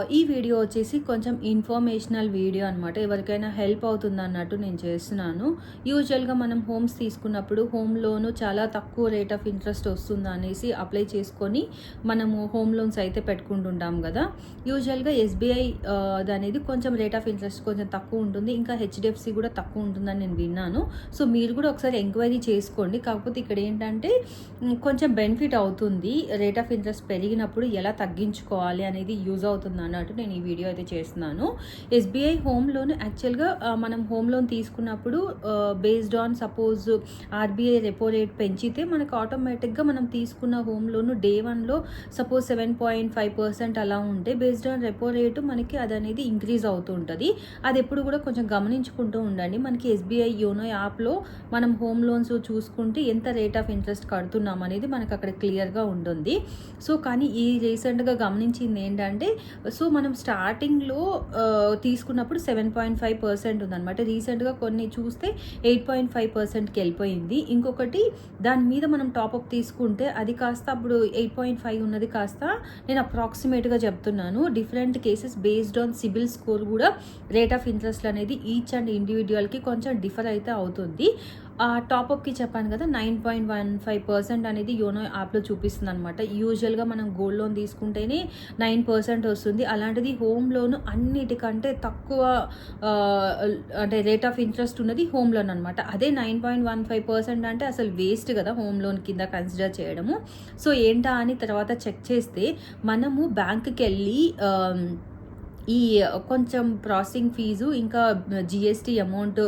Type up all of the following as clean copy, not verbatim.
ఈ వీడియో వచ్చేసి కొంచెం ఇన్ఫర్మేషనల్ వీడియో అనమాట. ఎవరికైనా హెల్ప్ అవుతుందన్నట్టు నేను చేస్తున్నాను. యూజువల్‌గా మనం హోమ్స్ తీసుకున్నప్పుడు హోమ్ లోను చాలా తక్కువ రేట్ ఆఫ్ ఇంట్రెస్ట్ వస్తుందనేసి అప్లై చేసుకొని మనము హోమ్ లోన్స్ అయితే పెట్టుకుంటుంటాం గదా! యూజువల్‌గా ఎస్‌బీఐ దనేది కొంచెం రేట్ ఆఫ్ ఇంట్రెస్ట్ కొంచెం తక్కువ ఉంటుంది. ఇంకా హెచ్‌డీఎఫ్‌సీ కూడా తక్కువ ఉంటుందని నేను విన్నాను. సో, మీరు కూడా ఒకసారి ఎంక్వైరీ చేసుకోండి. కాకపోతే ఇక్కడ ఏంటంటే కొంచెం బెనిఫిట్ అవుతుంది. రేట్ ఆఫ్ ఇంట్రెస్ట్ పెరిగినప్పుడు ఎలా తగ్గించుకోవాలి అనేది యూజ్ అవుతుంది అన్నట్టు నేను ఈ వీడియో అయితే చేస్తున్నాను. ఎస్బీఐ హోమ్ లోన్ యాక్చువల్గా మనం హోమ్ లోన్ తీసుకున్నప్పుడు based on suppose RBI repo rate పెంచితే మనకు ఆటోమేటిక్గా మనం తీసుకున్న హోమ్ లోన్ డే 1లో సపోజ్ 7.5% అలా ఉంటే బేస్డ్ ఆన్ రెపో రేటు మనకి అది అనేది ఇంక్రీజ్ అవుతూ ఉంటుంది. అది ఎప్పుడు కూడా కొంచెం గమనించుకుంటూ ఉండండి. మనకి ఎస్బీఐ యోనో యాప్లో మనం హోమ్ లోన్స్ చూసుకుంటే ఎంత రేట్ ఆఫ్ ఇంట్రెస్ట్ కడుతున్నాం అనేది మనకు అక్కడ క్లియర్గా ఉంటుంది. సో, కానీ ఈ రీసెంట్గా గమనించింది ఏంటంటే సో, మనం స్టార్టింగ్లో తీసుకున్నప్పుడు 7.5% ఉందన్నమాట. రీసెంట్గా కొన్ని చూస్తే 8.5%కి వెళ్ళిపోయింది. ఇంకొకటి దాని మీద మనం టాపప్ తీసుకుంటే అది కాస్త అప్పుడు 8.5 ఉన్నది కాస్త నేను అప్రాక్సిమేట్గా చెప్తున్నాను. Different cases based on CIBIL score కూడా రేట్ ఆఫ్ ఇంట్రెస్ట్ అనేది ఈచ్ అండ్ ఇండివిజువల్కి కొంచెం డిఫర్ అయితే అవుతుంది. ఆ టాపప్కి చెప్పాను కదా 9.15% అనేది యోనో యాప్లో చూపిస్తుంది అనమాట. యూజువల్గా మనం గోల్డ్ లోన్ తీసుకుంటేనే 9% వస్తుంది. అలాంటిది హోమ్ లోన్ అన్నిటికంటే తక్కువ అంటే రేట్ ఆఫ్ ఇంట్రెస్ట్ ఉన్నది హోమ్ లోన్ అనమాట. అదే 9.15% అంటే అసలు వేస్ట్ కదా హోమ్ లోన్ కింద కన్సిడర్ చేయడము. సో, ఏంటా అని తర్వాత చెక్ చేస్తే మనము బ్యాంక్కి వెళ్ళి ఈ కొంచెం ప్రాసెసింగ్ ఫీజు ఇంకా జీఎస్టీ అమౌంట్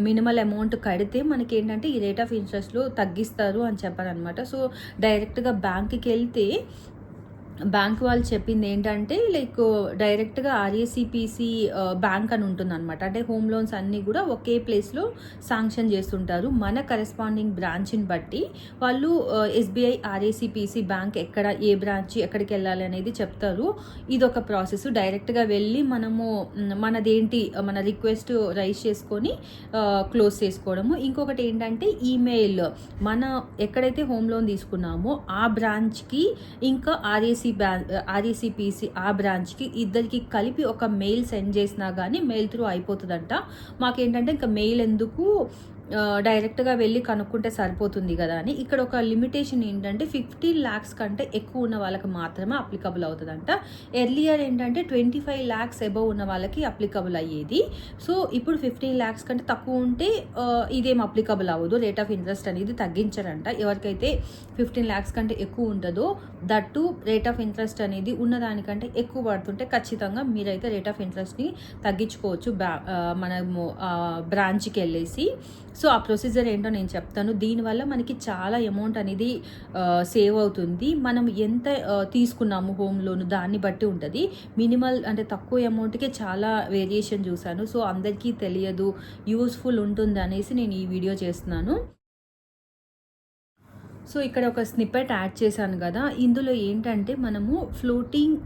మినిమల్ అమౌంట్ కడితే మనకేంటంటే ఈ రేట్ ఆఫ్ ఇంట్రెస్ట్లో తగ్గిస్తారు అని చెప్పారనమాట. సో, డైరెక్ట్గా బ్యాంక్కి వెళ్తే బ్యాంక్ వాళ్ళు చెప్పింది ఏంటంటే డైరెక్ట్గా ఆర్ఏసీపీసీ బ్యాంక్ అని ఉంటుందన్నమాట. అంటే హోమ్ లోన్స్ అన్నీ కూడా ఒకే ప్లేస్లో శాంక్షన్ చేస్తుంటారు. మన కరెస్పాండింగ్ బ్రాంచ్ని బట్టి వాళ్ళు ఎస్బీఐ ఆర్ఏసీపీసీ బ్యాంక్ ఏ బ్రాంచ్ ఎక్కడికి వెళ్ళాలి అనేది చెప్తారు. ఇదొక ప్రాసెస్. డైరెక్ట్గా వెళ్ళి మనము మన రిక్వెస్ట్ రైజ్ చేసుకొని క్లోజ్ చేసుకోవడము. ఇంకొకటి ఏంటంటే ఈమెయిల్ మన ఎక్కడైతే హోమ్ లోన్ తీసుకున్నామో ఆ బ్రాంచ్కి ఇంకా ఆర్ఏసీపీసీ ఆ బ్రాంచ్కి ఇద్దరికి కలిపి ఒక మెయిల్ సెండ్ చేసినా కానీ మెయిల్ త్రూ అయిపోతుందంట. మాకేంటంటే ఇంకా మెయిల్ ఎందుకు డైరెక్ట్గా వెళ్ళి కనుక్కుంటే సరిపోతుంది కదా అని. ఇక్కడ ఒక లిమిటేషన్ ఏంటంటే 15 lakhs కంటే ఎక్కువ ఉన్న వాళ్ళకి మాత్రమే అప్లికబుల్ అవుతుందంట. ఎర్లియర్ ఏంటంటే 25 lakhs అబవ్ ఉన్న వాళ్ళకి అప్లికబుల్ అయ్యేది. సో, ఇప్పుడు 15 lakhs కంటే తక్కువ ఉంటే ఇదేం అప్లికబుల్ అవ్వదు. రేట్ ఆఫ్ ఇంట్రెస్ట్ అనేది తగ్గించారంట. ఎవరికైతే 15 lakhs కంటే ఎక్కువ ఉంటుందో దట్టు రేట్ ఆఫ్ ఇంట్రెస్ట్ అనేది ఉన్నదానికంటే ఎక్కువ పడుతుంటే ఖచ్చితంగా మీరైతే రేట్ ఆఫ్ ఇంట్రెస్ట్ని తగ్గించుకోవచ్చు మనము బ్రాంచ్కి వెళ్ళేసి. సో, ఆ ప్రొసీజర్ ఏంటో నేను చెప్తాను. దీనివల్ల మనకి చాలా అమౌంట్ అనేది సేవ్ అవుతుంది. మనం ఎంత తీసుకున్నాము హోమ్ లోన్ దాన్ని బట్టి ఉంటుంది. మినిమల్ అంటే తక్కువ అమౌంట్కే చాలా వేరియేషన్ చూశాను. సో, అందరికీ తెలియదు, యూస్ఫుల్ ఉంటుంది అనేసి నేను ఈ వీడియో చేస్తున్నాను. సో, ఇక్కడ ఒక స్నిప్పెట్ యాడ్ చేశాను కదా! ఇందులో ఏంటంటే మనము ఫ్లోటింగ్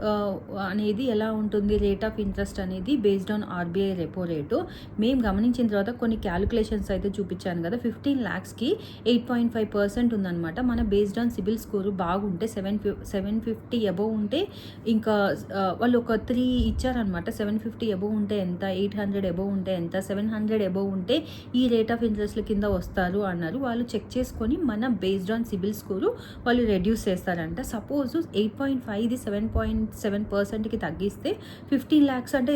అనేది ఎలా ఉంటుంది రేట్ ఆఫ్ ఇంట్రెస్ట్ అనేది based on RBI repo rate. మేము గమనించిన తర్వాత కొన్ని క్యాలిక్యులేషన్స్ అయితే చూపించాను కదా! 15 lakhsకి 8.5% ఉందన్నమాట. మన బేస్డ్ ఆన్ సిబిల్ స్కోర్ బాగుంటే 750 అబవ్ ఉంటే ఇంకా వాళ్ళు ఒక 3 ఇచ్చారనమాట. 750 అబవ్ ఉంటే ఎంత, 800 అబవ్ ఉంటే ఎంత, 700 అబవ్ ఉంటే ఈ రేట్ ఆఫ్ ఇంట్రెస్ట్ల కింద వస్తారు అన్నారు. వాళ్ళు చెక్ చేసుకొని మన బేస్డ్ ఆన్ సిబిల్ స్కోరు వాళ్ళు రెడ్యూస్ చేస్తారంట. సపోజ్ 8.5ది 7.7%కి తగ్గిస్తే 15 lakhs అంటే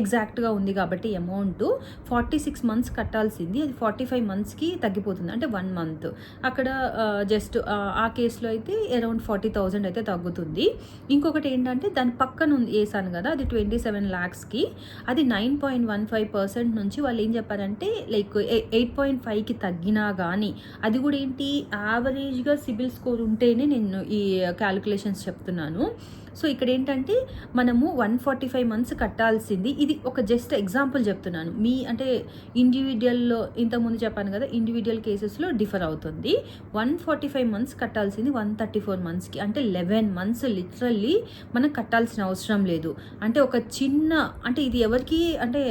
ఎగ్జాక్ట్గా ఉంది కాబట్టి అమౌంట్ 46 months కట్టాల్సింది అది 45 monthsకి తగ్గిపోతుంది. అంటే 1 month. అక్కడ జస్ట్ ఆ కేసులో అయితే అరౌండ్ 40,000 అయితే తగ్గుతుంది. ఇంకొకటి ఏంటంటే దాని పక్కన వేసాను కదా అది 27 lakhsకి అది 9.15% నుంచి వాళ్ళు ఏం చెప్పారంటే 8.5కి తగ్గినా కానీ అది కూడా ఏంటి యావరేజ్గా సిబిల్ స్కోర్ ఉంటేనే నేను ఈ క్యాలిక్యులేషన్స్ చెప్తున్నాను. సో, ఇక్కడ ఏంటంటే మనము 145 months కట్టాల్సింది. ఇది ఒక జస్ట్ ఎగ్జాంపుల్ చెప్తున్నాను. అంటే ఇండివిజువల్లో ఇంతకుముందు చెప్పాను కదా ఇండివిజువల్ కేసెస్లో డిఫర్ అవుతుంది. 145 months కట్టాల్సింది 134 monthsకి అంటే 11 months లిటరల్లీ మనం కట్టాల్సిన అవసరం లేదు. అంటే ఒక అంటే ఇది ఎవరికి అంటే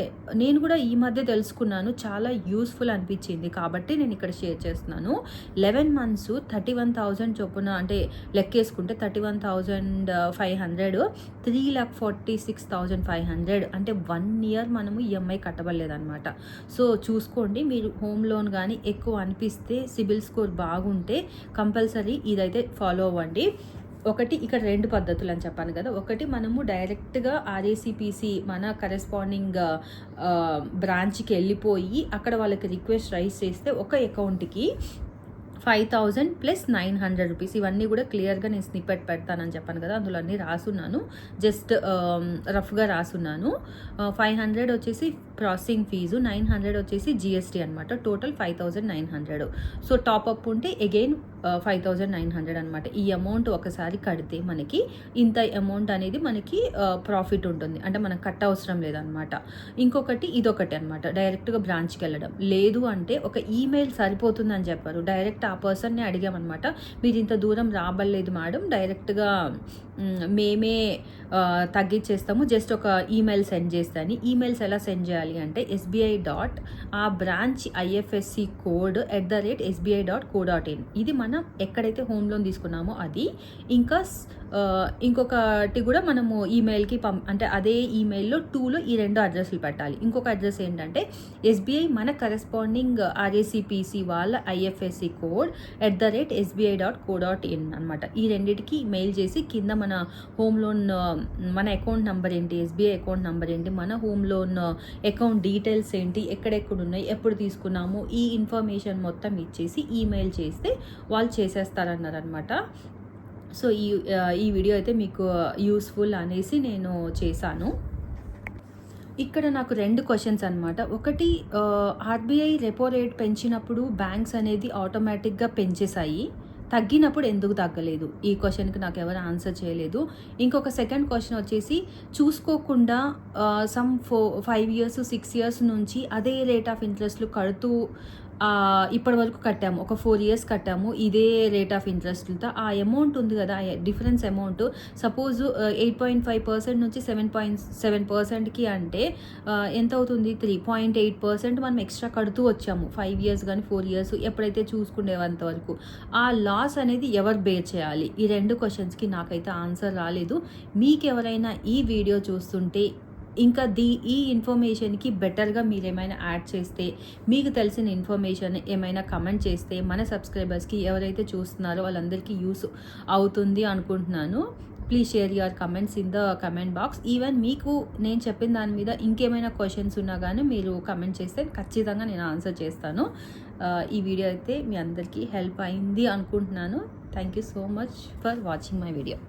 నేను కూడా ఈ మధ్య తెలుసుకున్నాను. చాలా యూస్ఫుల్ అనిపించింది కాబట్టి నేను ఇక్కడ షేర్ చేస్తున్నాను. 11 మంత్స్ 31,000 చొప్పున అంటే లెక్కేసుకుంటే 31,500 3,46,500 అంటే 1 ఇయర్ మనము ఈఎంఐ కట్టబడలేదన్నమాట. సో చూసుకోండి, మీరు హోమ్ లోన్ కానీ ఎక్కువ అనిపిస్తే సిబిల్ స్కోర్ బాగుంటే కంపల్సరీ ఇదైతే ఫాలో అవ్వండి. ఒకటి ఇక్కడ 2 పద్ధతులు అని చెప్పాను కదా. ఒకటి మనము డైరెక్ట్గా ఆర్ఏసీపీసీ మన కరెస్పాండింగ్ బ్రాంచ్కి వెళ్ళిపోయి అక్కడ వాళ్ళకి రిక్వెస్ట్ రైజ్ చేస్తే ఒక అకౌంట్కి 5,000 ప్లస్ 900 రూపీస్. ఇవన్నీ కూడా క్లియర్గా నేను స్నిప్పెట్ పెడతానని చెప్పాను కదా, అందులో అన్నీ రాసున్నాను, జస్ట్ రఫ్గా రాసున్నాను. 500 వచ్చేసి ప్రాసెసింగ్ ఫీజు, 900 వచ్చేసి జిఎస్టీ అనమాట. టోటల్ 5,900. సో టాప్అప్ ఉంటే అగైన్ 5,900 అనమాట. ఈ అమౌంట్ ఒకసారి కడితే మనకి ఇంత అమౌంట్ అనేది మనకి ప్రాఫిట్ ఉంటుంది, అంటే మనకు కట్ట అవసరం లేదనమాట. ఇంకొకటి ఇదొకటి అనమాట, డైరెక్ట్గా బ్రాంచ్కి వెళ్ళడం. లేదు అంటే ఒక ఈమెయిల్ సరిపోతుందని చెప్పారు, డైరెక్ట్ ఆ పర్సన్ని అడిగామన్నమాట. మీరు ఇంత దూరం రాబడలేదు మేడం, డైరెక్ట్గా మేమే తగ్గించేస్తాము, జస్ట్ ఒక ఈమెయిల్ సెండ్ చేస్తాను. ఈమెయిల్స్ ఎలా సెండ్ చేయాలి అంటే SBI. ఆ బ్రాంచ్ IFSC కోడ్ @SBI.co.in. ఇది మనం ఎక్కడైతే హోమ్ లోన్ తీసుకున్నామో అది. ఇంకా ఇంకొకటి కూడా మనము ఈమెయిల్కి అంటే అదే ఈమెయిల్లో 2లో ఈ 2 అడ్రస్లు పెట్టాలి. ఇంకొక అడ్రస్ ఏంటంటే SBI మన కరెస్పాండింగ్ RACPC వాళ్ళ IFSC కోడ్ @SBI.co.in అనమాట. ఈ రెండింటికి మెయిల్ చేసి కింద మన హోమ్ లోన్ మన అకౌంట్ నెంబర్ ఏంటి, SBI అకౌంట్ నెంబర్ ఏంటి, మన హోమ్ లోన్ అకౌంట్ డీటెయిల్స్ ఏంటి, ఎక్కడెక్కడ ఉన్నాయి, ఎప్పుడు తీసుకున్నాము, ఈ ఇన్ఫర్మేషన్ మొత్తం ఇచ్చేసి ఈమెయిల్ చేస్తే వాళ్ళు చేసేస్తారన్నారనమాట. సో ఈ వీడియో అయితే మీకు యూస్ఫుల్ అనేసి నేను చేశాను. ఇక్కడ నాకు 2 క్వశ్చన్స్ అనమాట. ఒకటి, RBI రెపో రేట్ పెంచినప్పుడు బ్యాంక్స్ అనేది ఆటోమేటిక్గా పెంచేశాయి, తగ్గినప్పుడు ఎందుకు తగ్గలేదు? ఈ క్వశ్చన్కి నాకు ఎవరు ఆన్సర్ చేయలేదు. ఇంకొక సెకండ్ క్వశ్చన్ వచ్చేసి, చూసుకోకుండా 5 years 6 years నుంచి అదే రేట్ ఆఫ్ ఇంట్రెస్ట్లు కడుతూ ఇప్పటి వరకు కట్టాము, ఒక 4 years కట్టాము ఇదే రేట్ ఆఫ్ ఇంట్రెస్ట్లతో. ఆ అమౌంట్ ఉంది కదా, డిఫరెన్స్ అమౌంట్ సపోజ్ 8.5% నుంచి 7.7%కి అంటే ఎంత అవుతుంది? 3.8% మనం ఎక్స్ట్రా కడుతూ వచ్చాము 5 years కానీ 4 years ఎప్పుడైతే చూసుకునేంత వరకు. ఆ లాస్ అనేది ఎవరు బేర్ చేయాలి? ఈ 2 క్వశ్చన్స్కి నాకైతే ఆన్సర్ రాలేదు. మీకు ఎవరైనా ఈ వీడియో చూస్తుంటే ఇంకా ఈ ఇన్ఫర్మేషన్కి బెటర్గా మీరు ఏమైనా యాడ్ చేస్తే, మీకు తెలిసిన ఇన్ఫర్మేషన్ ఏమైనా కమెంట్ చేస్తే మన సబ్స్క్రైబర్స్కి ఎవరైతే చూస్తున్నారో వాళ్ళందరికీ యూస్ అవుతుంది అనుకుంటున్నాను. Please share your comments in the comment box. Even మీకు నేను చెప్పిన దాని మీద ఇంకేమైనా క్వశ్చన్స్ ఉన్నా కానీ మీరు కమెంట్ చేస్తే ఖచ్చితంగా నేను ఆన్సర్ చేస్తాను. ఈ వీడియో అయితే మీ అందరికీ హెల్ప్ అయింది అనుకుంటున్నాను. Thank you so much for watching my video.